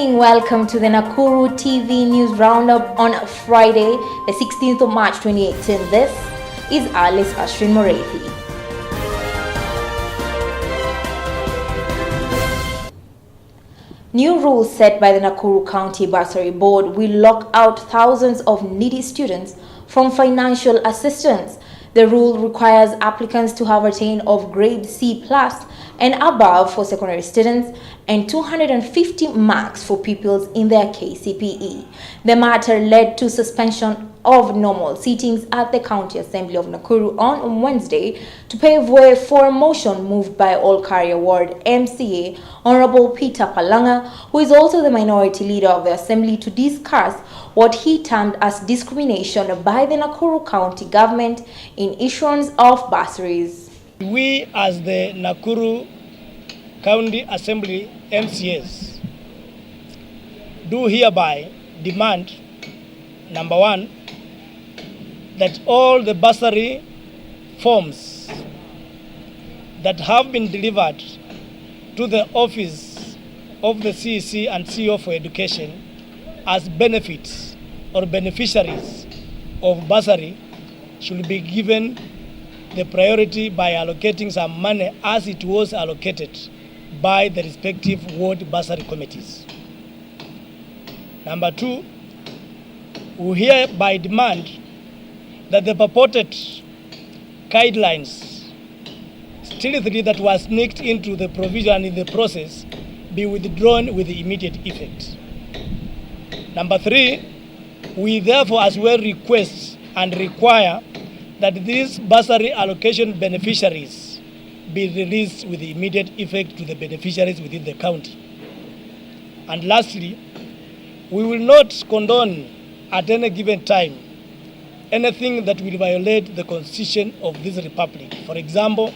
evening. Welcome to the Nakuru TV News Roundup on Friday, the 16th of March 2018. This is Alice Ashrin Morethi. New rules set by the Nakuru County Bursary Board will lock out thousands of needy students from financial assistance. The rule requires applicants to have attained of grade C+ and above for secondary students and 250 marks for pupils in their KCPE. The matter led to suspension of normal sittings at the County Assembly of Nakuru on Wednesday to pave way for a motion moved by All-Career Ward MCA Honorable Peter Palanga, who is also the minority leader of the Assembly, to discuss what he termed as discrimination by the Nakuru County government in issuance of bursaries. We as the Nakuru County Assembly MCAs do hereby demand, number one, that all the bursary forms that have been delivered to the office of the CEC and CEO for Education as benefits or beneficiaries of bursary should be given the priority by allocating some money as it was allocated by the respective ward bursary committees. Number two, we hereby demand that the purported guidelines, still three that was sneaked into the provision in the process, be withdrawn with immediate effect. Number three, we therefore as well request and require that these bursary allocation beneficiaries be released with immediate effect to the beneficiaries within the county. And lastly, we will not condone at any given time anything that will violate the constitution of this republic. For example,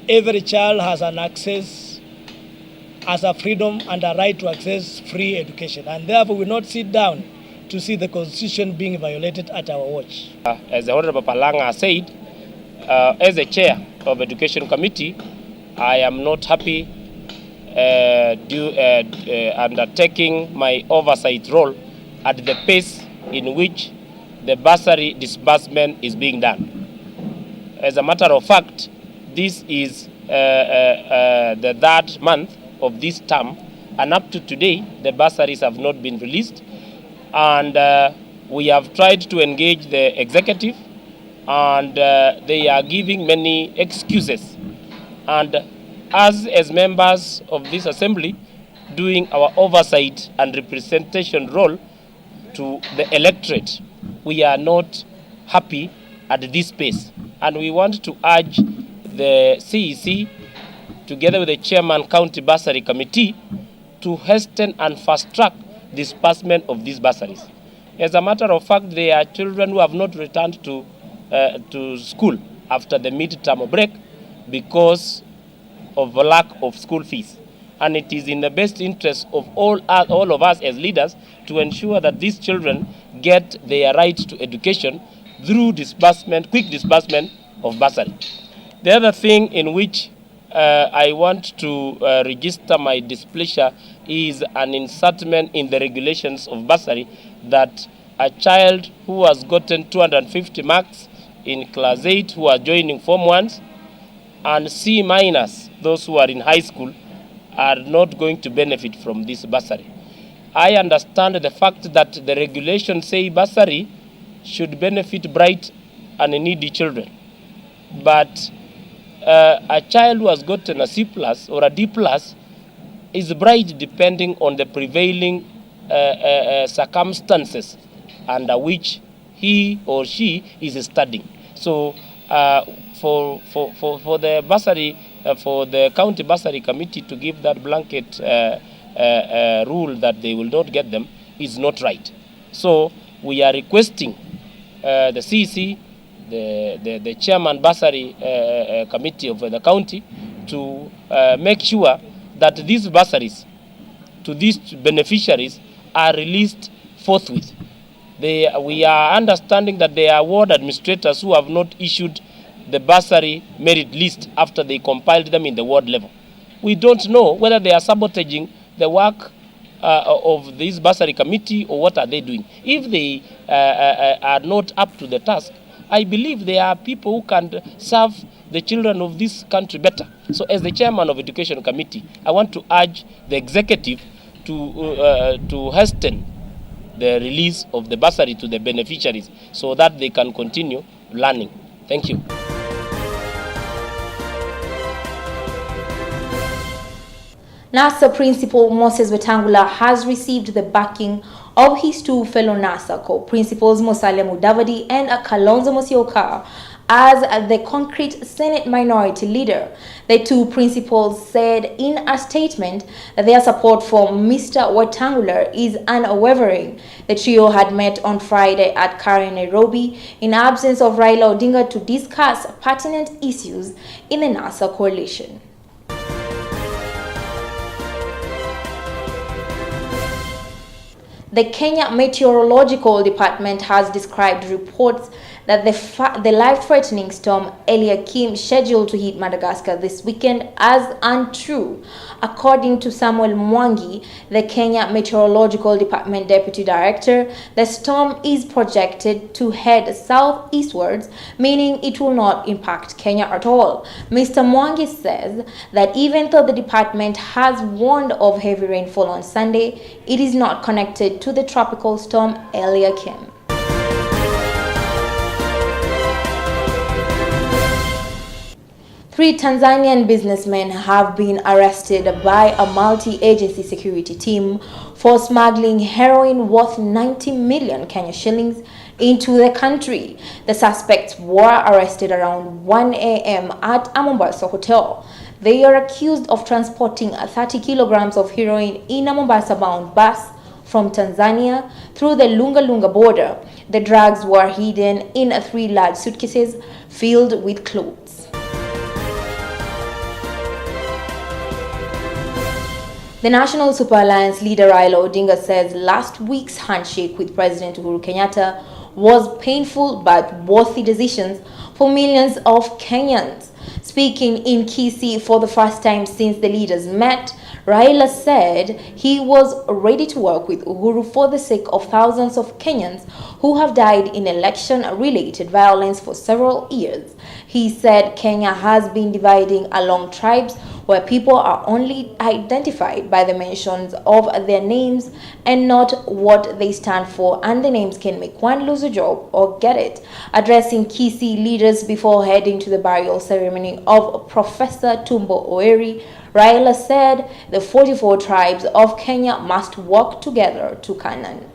every child has an access, has a freedom and a right to access free education, and therefore will not sit down to see the constitution being violated at our watch. As the Honorable Palanga said, as the chair of Education Committee, I am not happy undertaking my oversight role at the pace in which the bursary disbursement is being done. As a matter of fact, this is the third month of this term, and up to today, the bursaries have not been released. And we have tried to engage the executive, and they are giving many excuses. And us as members of this assembly, doing our oversight and representation role to the electorate, we are not happy at this pace. And we want to urge the CEC, together with the Chairman County Bursary Committee, to hasten and fast-track disbursement of these bursaries. As a matter of fact, there are children who have not returned to school after the mid-term break because of a lack of school fees. And it is in the best interest of all of us as leaders to ensure that these children get their right to education through disbursement, quick disbursement of bursary. The other thing in which I want to register my displeasure is an insertment in the regulations of bursary that a child who has gotten 250 marks in class 8 who are joining Form 1s and C-, those who are in high school, are not going to benefit from this bursary. I understand the fact that the regulations say bursary should benefit bright and needy children, but a child who has gotten a C+ or a D+ is bright depending on the prevailing circumstances under which he or she is studying. So for the bursary, for the county bursary committee to give that blanket rule that they will not get them is not right. So we are requesting the CEC, the chairman bursary committee of the county, to make sure that these bursaries to these beneficiaries are released forthwith. We are understanding that there are ward administrators who have not issued the bursary merit list after they compiled them in the ward level. We don't know whether they are sabotaging the work of this bursary committee, or what are they doing? If they are not up to the task, I believe there are people who can serve the children of this country better. So as the chairman of Education Committee, I want to urge the executive to hasten the release of the bursary to the beneficiaries so that they can continue learning. Thank you. NASA Principal Moses Wetangula has received the backing of his two fellow NASA co-principals Musalia Mudavadi and Kalonzo Musyoka as the concrete Senate Minority Leader. The two principals said in a statement that their support for Mr. Wetangula is unwavering. The trio had met on Friday at Karen, Nairobi, in absence of Raila Odinga, to discuss pertinent issues in the NASA coalition. The Kenya Meteorological Department has described reports that the life-threatening storm Eliakim, scheduled to hit Madagascar this weekend, as untrue. According to Samuel Mwangi, the Kenya Meteorological Department Deputy Director, the storm is projected to head southeastwards, meaning it will not impact Kenya at all. Mr. Mwangi says that even though the department has warned of heavy rainfall on Sunday, it is not connected to the tropical storm Eliakim. Three Tanzanian businessmen have been arrested by a multi-agency security team for smuggling heroin worth 90 million Kenya shillings into the country. The suspects were arrested around 1 a.m. at a Mombasa hotel. They are accused of transporting 30 kilograms of heroin in a Mombasa-bound bus from Tanzania through the Lunga Lunga border. The drugs were hidden in 3 large suitcases filled with clothes. The National Super Alliance leader Raila Odinga says last week's handshake with President Uhuru Kenyatta was painful but worthy decisions for millions of Kenyans. Speaking in Kisii for the first time since the leaders met, Raila said he was ready to work with Uhuru for the sake of thousands of Kenyans who have died in election-related violence for several years. He said Kenya has been dividing along tribes where people are only identified by the mentions of their names and not what they stand for, and the names can make one lose a job or get it. Addressing Kisii leaders before heading to the burial ceremony of Professor Tumbo Oeri, Raila said the 44 tribes of Kenya must work together to Canaan.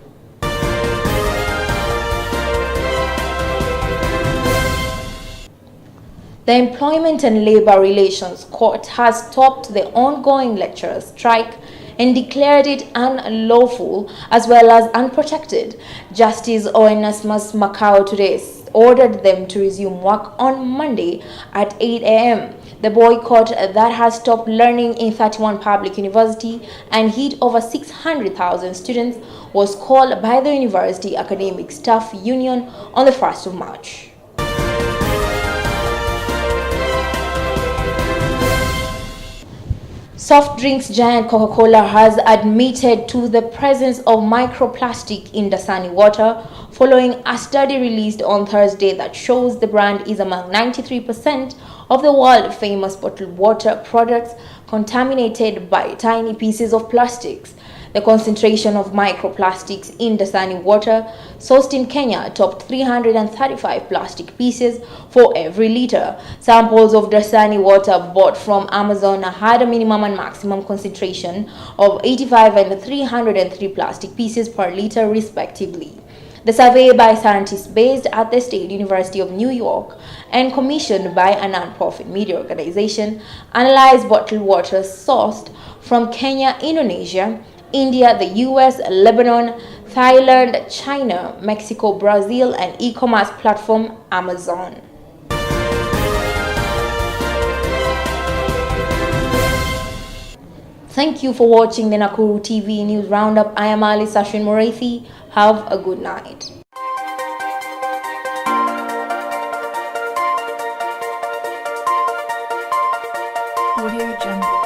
The Employment and Labor Relations Court has stopped the ongoing lecturers' strike and declared it unlawful as well as unprotected. Justice Oenasmus Makau today ordered them to resume work on Monday at 8 a.m. The boycott that has stopped learning in 31 public universities and hit over 600,000 students was called by the University Academic Staff Union on the 1st of March. Soft drinks giant Coca-Cola has admitted to the presence of microplastic in Dasani water following a study released on Thursday that shows the brand is among 93% of the world-famous bottled water products contaminated by tiny pieces of plastics. The concentration of microplastics in Dasani water sourced in Kenya topped 335 plastic pieces for every liter. Samples of Dasani water bought from Amazon had a minimum and maximum concentration of 85 and 303 plastic pieces per liter respectively. The survey by scientists based at the State University of New York and commissioned by a non-profit media organization analyzed bottled water sourced from Kenya, Indonesia, India, the US, Lebanon, Thailand, China, Mexico, Brazil, and e-commerce platform Amazon. Thank you for watching the Nakuru TV News Roundup. I am Ali Sashwin Morethi. Have a good night. Audio Jungle.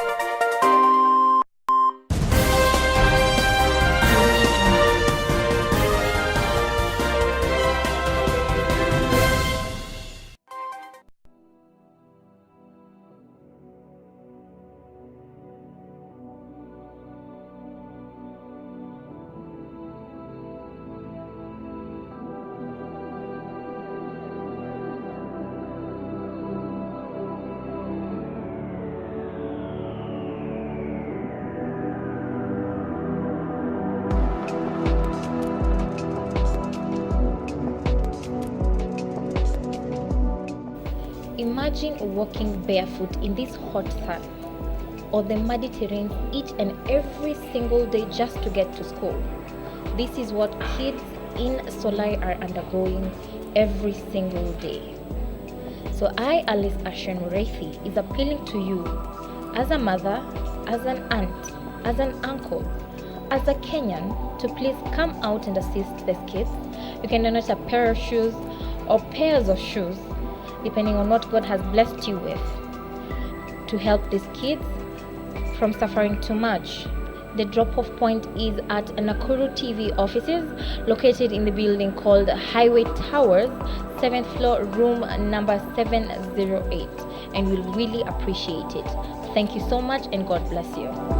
imagine walking barefoot in this hot sun or the muddy terrain each and every single day just to get to school. This is what kids in Solai are undergoing every single day. So I, Alice Ashen Mureithi, is appealing to you as a mother, as an aunt, as an uncle, as a Kenyan, to please come out and assist these kids. You can donate a pair of shoes or pairs of shoes, depending on what God has blessed you with, to help these kids from suffering too much. The drop-off point is at Nakuru TV offices located in the building called Highway Towers, 7th floor, room number 708, and we'll really appreciate it. Thank you so much and God bless you.